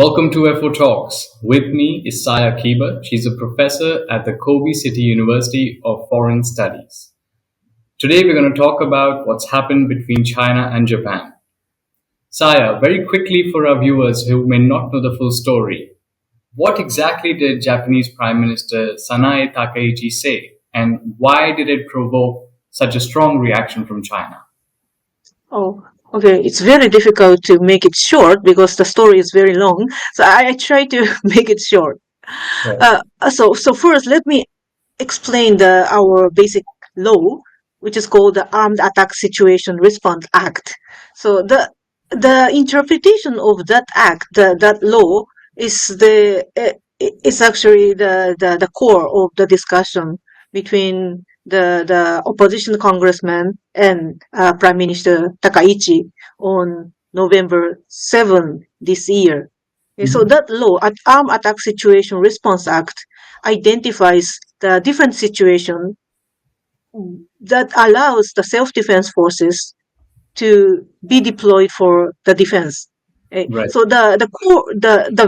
Welcome to FO Talks. With me is Saya Kiba. She's a professor at the Kobe City University of Foreign Studies. Today we're going to talk about what's happened between China and Japan. Saya, very quickly for our viewers who may not know the full story, what exactly did Japanese Prime Minister Sanae Takaichi say, and why did it provoke such a strong reaction from China? Oh, okay. It's very difficult to make it short because the story is very long. So I try to make it short. Right. So first, let me explain our basic law, which is called the Armed Attack Situation Response Act. So the interpretation of that act, that law, is actually the core of the discussion between the opposition congressman and Prime Minister Takaichi on November 7 this year. Okay, so that law, Armed Attack Situation Response Act, identifies the different situation that allows the self-defense forces to be deployed for the defense. Right. So the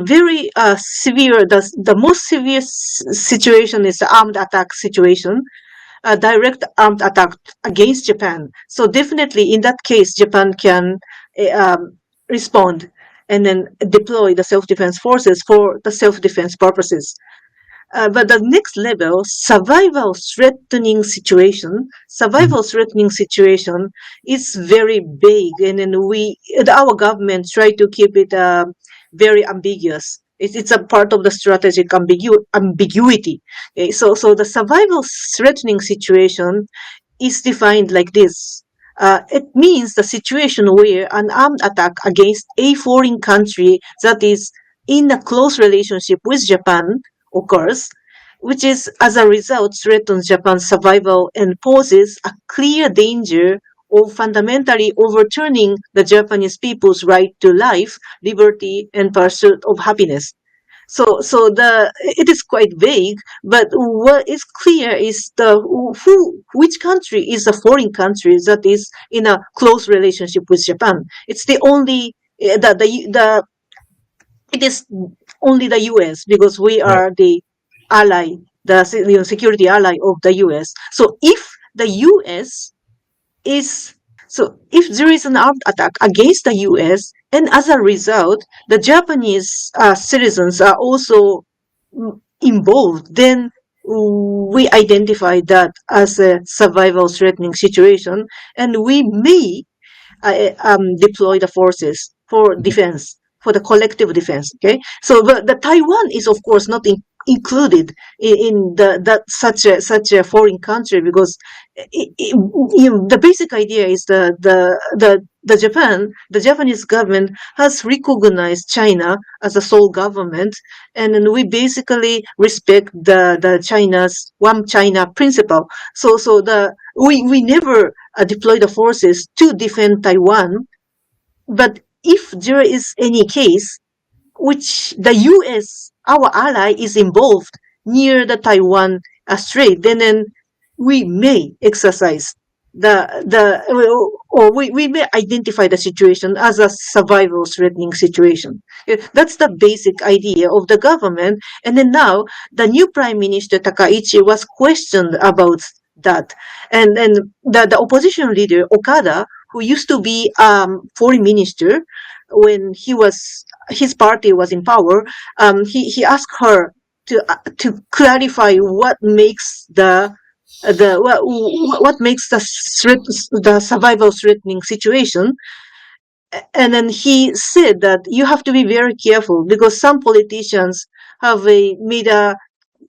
very severe, the most severe situation is the armed attack situation, a direct armed attack against Japan. So definitely in that case, Japan can respond and then deploy the self-defense forces for the self-defense purposes. But the next level, survival threatening situation is very vague, and then our government try to keep it very ambiguous. It's a part of the strategic ambiguity. Okay? So the survival threatening situation is defined like this. It means the situation where an armed attack against a foreign country that is in a close relationship with Japan occurs, which is as a result threatens Japan's survival and poses a clear danger of fundamentally overturning the Japanese people's right to life, liberty, and pursuit of happiness. So it is quite vague, but what is clear is which country is the foreign country that is in a close relationship with Japan. It's the only it is only the U.S. because we are the ally, the security ally of the U.S. So if the U.S. if there is an armed attack against the U.S. and as a result the Japanese citizens are also involved, then we identify that as a survival threatening situation, and we may deploy the forces for defense, for the collective defense. Okay, so the Taiwan is of course not included in such a foreign country because the basic idea is the Japanese government has recognized China as a sole government, and then we basically respect the China's one China principle. So we never deploy the forces to defend Taiwan, but if there is any case which the U.S., our ally, is involved near the Taiwan Strait, then we may exercise we may identify the situation as a survival threatening situation. That's the basic idea of the government. And then now the new Prime Minister Takaichi was questioned about that, and the opposition leader Okada, who used to be foreign minister when his party was in power, he asked her to clarify what makes what makes the survival threatening situation. And then he said that you have to be very careful because some politicians have made a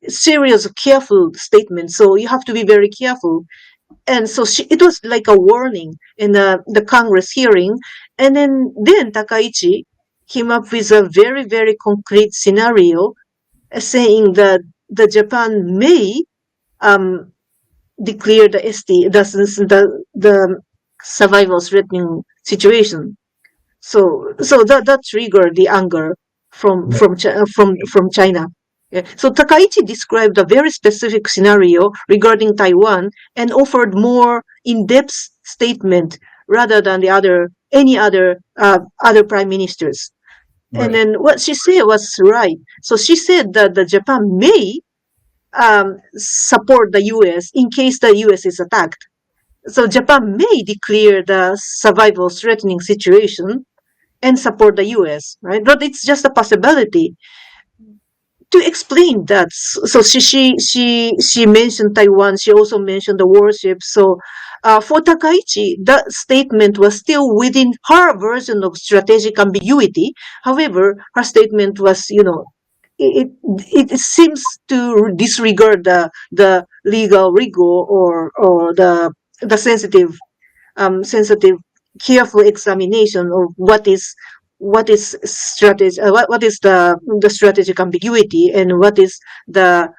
series of careful statements, so you have to be very careful. And so it was like a warning in the Congress hearing. And then Takaichi came up with a very, very concrete scenario, saying that the Japan may declare the survival threatening situation. So that triggered the anger from China. Yeah. So Takaichi described a very specific scenario regarding Taiwan and offered more in-depth statement rather than any other prime ministers. And Right. then what she said was right. So she said that the Japan may support the US in case the US is attacked. So Japan may declare the survival threatening situation and support the US, right? But it's just a possibility. To explain that, so she mentioned Taiwan. She also mentioned the warship. So for Takaichi, that statement was still within her version of strategic ambiguity. However, her statement was, it it seems to disregard the legal rigor or the sensitive, careful examination of what is strategy, what is the strategic ambiguity, and what is the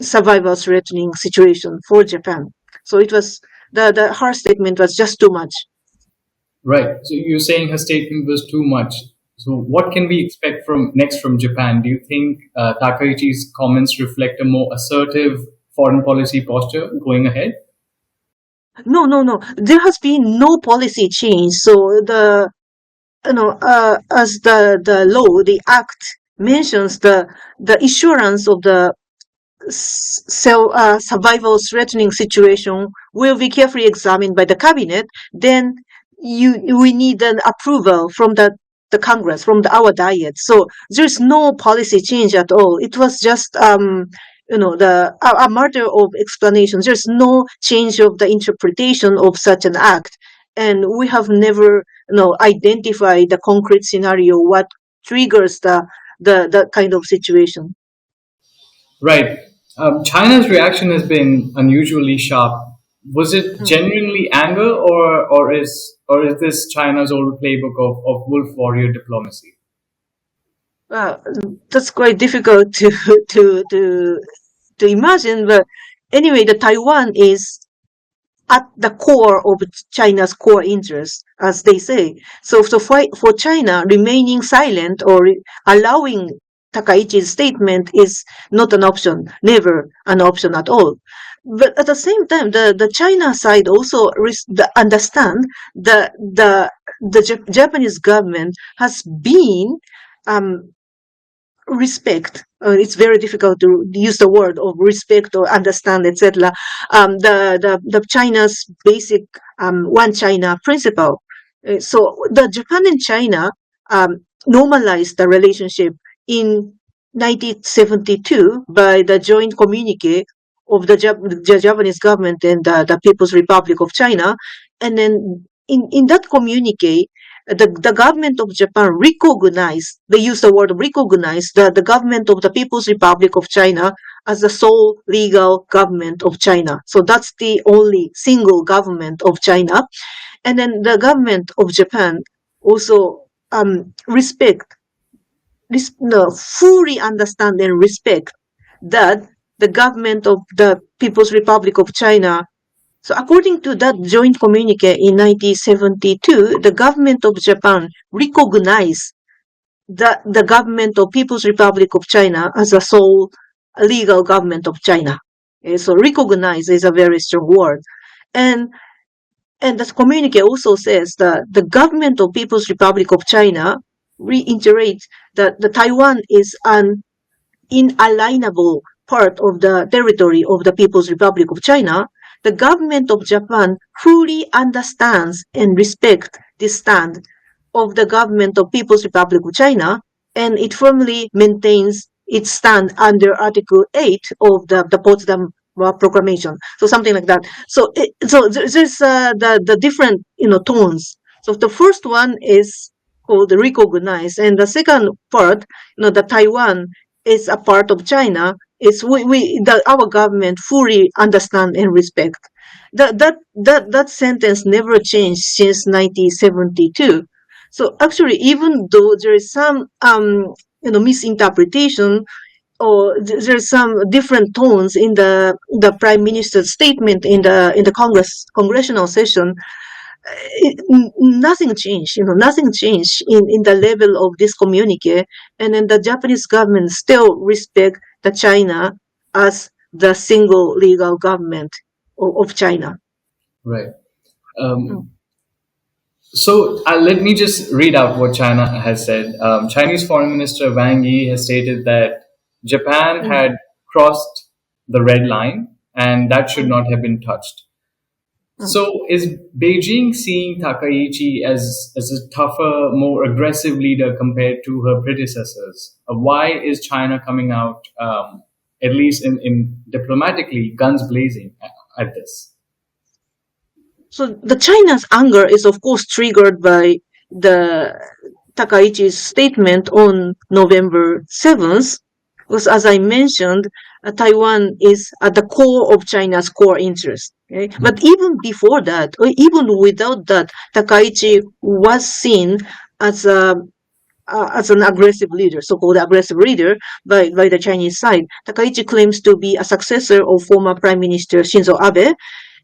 survival threatening situation for Japan. So it was the her statement was just too much. Right. So you're saying her statement was too much. So what can we expect from next from Japan? Do you think Takaichi's comments reflect a more assertive foreign policy posture going ahead? No, no, no. There has been no policy change. So the as the law, the act mentions the assurance of the survival threatening situation will be carefully examined by the cabinet, then we need an approval from the Congress, from our diet. So there's no policy change at all. It was just a matter of explanation. There's no change of the interpretation of such an act, and we have never identified the concrete scenario what triggers the kind of situation. Right. China's reaction has been unusually sharp. Was it Hmm. genuinely anger, or is this China's old playbook of wolf warrior diplomacy? Well, that's quite difficult to to to to imagine. But anyway, the Taiwan is at the core of China's core interest, as they say. So for China, remaining silent or allowing Takaichi's statement is not an option, never an option at all. But at the same time, the China side also understand that the Japanese government has been um, respect. It's very difficult to use the word of respect or understand, etc. The China's basic one China principle. So the Japan and China normalized the relationship in 1972 by the joint communique of the Japanese government and the People's Republic of China, and then in that communique, the government of Japan recognized, they use the word recognize, the government of the People's Republic of China as the sole legal government of China. So that's the only single government of China. And then the government of Japan also no, fully understand and respect that the government of the People's Republic of China. So according to that joint communique in 1972, the government of Japan recognized the government of People's Republic of China as a sole legal government of China. So recognize is a very strong word. And and the communique also says that the government of People's Republic of China reiterates that the Taiwan is an inalienable part of the territory of the People's Republic of China. The government of Japan fully understands and respects the stand of the government of People's Republic of China, and it firmly maintains its stand under Article 8 of the Potsdam Proclamation. So something like that. So there's the different tones. So the first one is called recognize, and the second part, the Taiwan is a part of China. Is our government fully understand and respect. That sentence never changed since 1972. So actually, even though there is some misinterpretation or there's some different tones in the prime minister's statement in the congressional session, nothing changed. Nothing changed in the level of this communique, and then the Japanese government still respect the China as the single legal government of China. Right. Mm. Um, So let me just read out what China has said. Chinese Foreign Minister Wang Yi has stated that Japan Mm, had crossed the red line and that should mm, not have been touched. mm. So is Beijing seeing Takaichi as a tougher, more aggressive leader compared to her predecessors? Why is China coming out, at least in diplomatically, guns blazing at this? So the China's anger is of course triggered by the Takaichi's statement on November 7th, because as I mentioned, Taiwan is at the core of China's core interest. Okay? But even before that, or even without that, Takaichi was seen as a as an aggressive leader, so-called aggressive leader by the Chinese side. Takaichi claims to be a successor of former Prime Minister Shinzo Abe,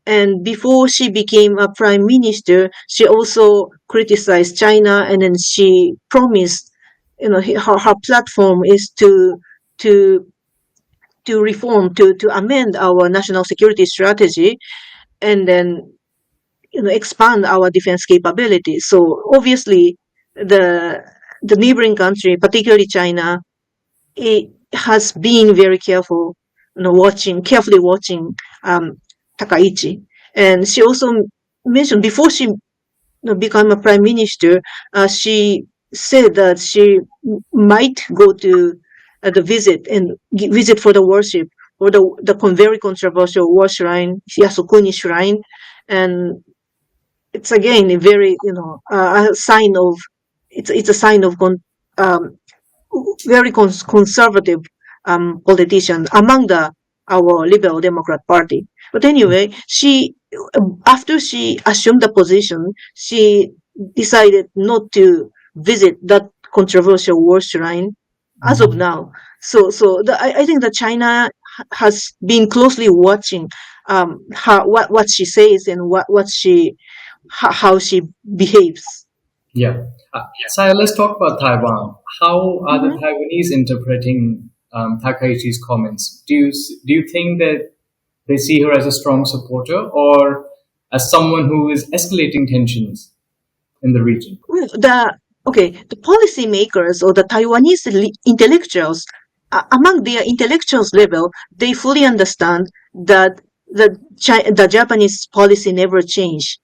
and before she became a prime minister, she also criticized China, and then she promised, her platform is to to reform, to amend our national security strategy, and then expand our defense capabilities. So obviously, the the neighboring country, particularly China, it has been very careful, carefully watching um, Takaichi. And she also mentioned before she became a prime minister, she said that she might go to the visit and visit for the worship or the very controversial war shrine, Yasukuni Shrine, and it's again a very a sign of it's a sign of very conservative politician among the our Liberal Democrat Party. But anyway, she after she assumed the position, she decided not to visit that controversial war shrine as of Mhm. now. I think that China has been closely watching what she says and how she behaves. Yeah. Saya, let's talk about Taiwan. How are the Mhm. Taiwanese interpreting Takaichi's comments? Do you think that they see her as a strong supporter or as someone who is escalating tensions in the region? Well, the policymakers or the Taiwanese intellectuals, among their intellectuals level, they fully understand that the Japanese policy never changed,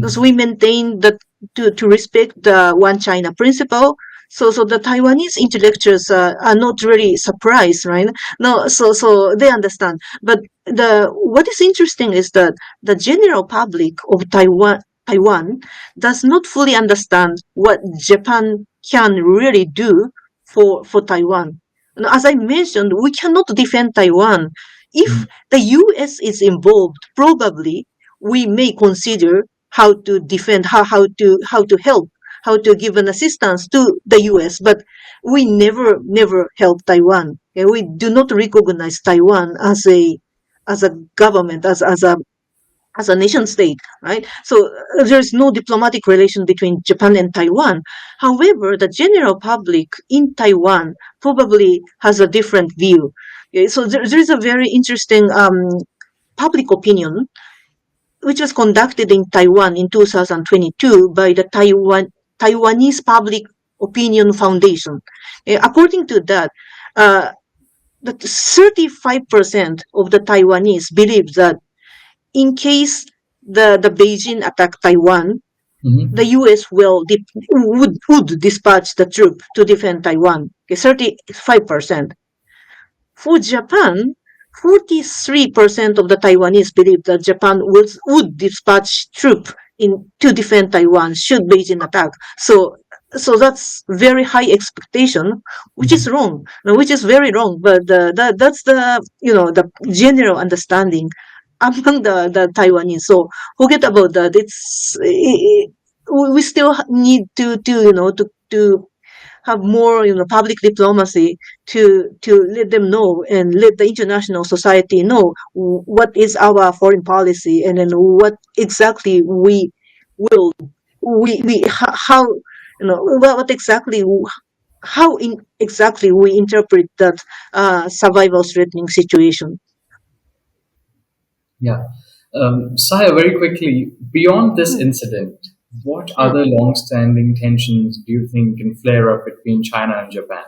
because Mm. we maintain that to respect the one China principle. So the Taiwanese intellectuals are not really surprised, right? No, so they understand. But the what is interesting is that the general public of Taiwan does not fully understand what Japan can really do for Taiwan. And as I mentioned, we cannot defend Taiwan. If Mm. the US is involved, probably we may consider how to defend, how to help, how to give an assistance to the US, but we never help Taiwan. Okay? We do not recognize Taiwan as a government, as a nation state, right? So there's no diplomatic relation between Japan and Taiwan. However, the general public in Taiwan probably has a different view. Okay, so there's a very interesting public opinion which was conducted in Taiwan in 2022 by the Taiwanese Public Opinion Foundation. According to that, uh, 35% of the Taiwanese believe that in case the Beijing attack Taiwan, the Mhm. US would dispatch the troop to defend Taiwan. Okay, 35%. For Japan, 43% of the Taiwanese believe that Japan would dispatch troops to defend Taiwan should Beijing attack. So that's very high expectation, which is Mhm. wrong, no, which is very wrong. But that's the the general understanding among the Taiwanese. So forget about that. We still need to have more public diplomacy to let them know and let the international society know what is our foreign policy, and then what exactly we will we how what exactly exactly we interpret that survival threatening situation. Yeah. Saya, very quickly, beyond this Mm, incident, What Mm. other long-standing tensions do you think can flare up between China and Japan?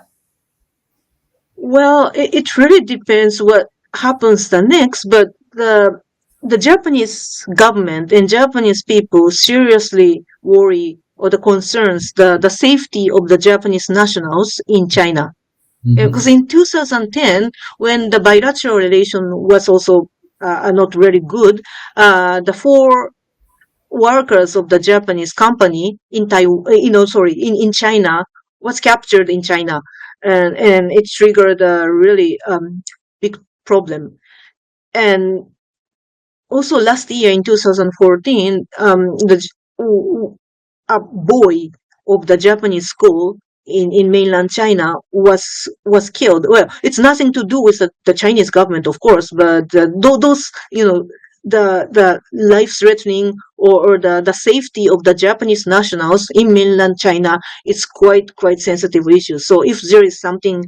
Well, it really depends what happens the next, but the Japanese government and Japanese people seriously worry or the concerns the safety of the Japanese nationals in China. Because Mm-hmm. in 2010, when the bilateral relation was also not very good, the four workers of the Japanese company in Taiwan, in China, was captured in China, and it triggered a really big problem. And also last year in 2014, a boy of the Japanese school in mainland China was killed. Well, it's nothing to do with the Chinese government, of course, but those the life threatening or the safety of the Japanese nationals in mainland China is quite sensitive issue. So if there is something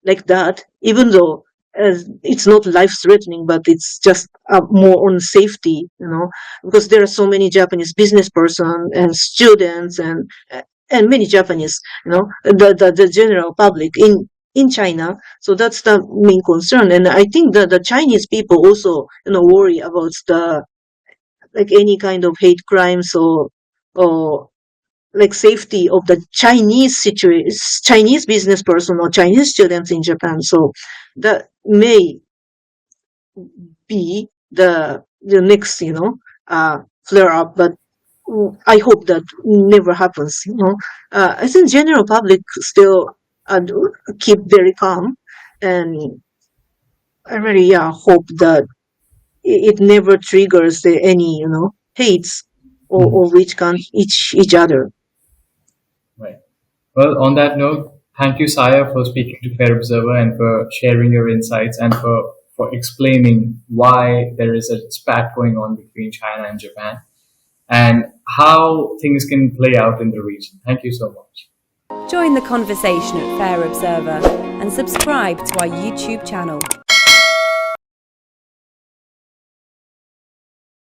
like that, even though it's not life threatening, but it's just more on safety, because there are so many Japanese business person and students and many Japanese, the general public in China. So that's the main concern. And I think that the Chinese people also, worry about the like any kind of hate crimes or like safety of the Chinese business person or Chinese students in Japan. So that may be the next, flare up, but I hope that never happens. I think general public still keep very calm, and I really hope that it never triggers any hates Mhm. or which can each other. Right. Well, on that note, thank you, Saya, for speaking to Fair Observer and for sharing your insights and for explaining why there is a spat going on between China and Japan and how things can play out in the region. Thank you so much. Join the conversation at Fair Observer and subscribe to our YouTube channel.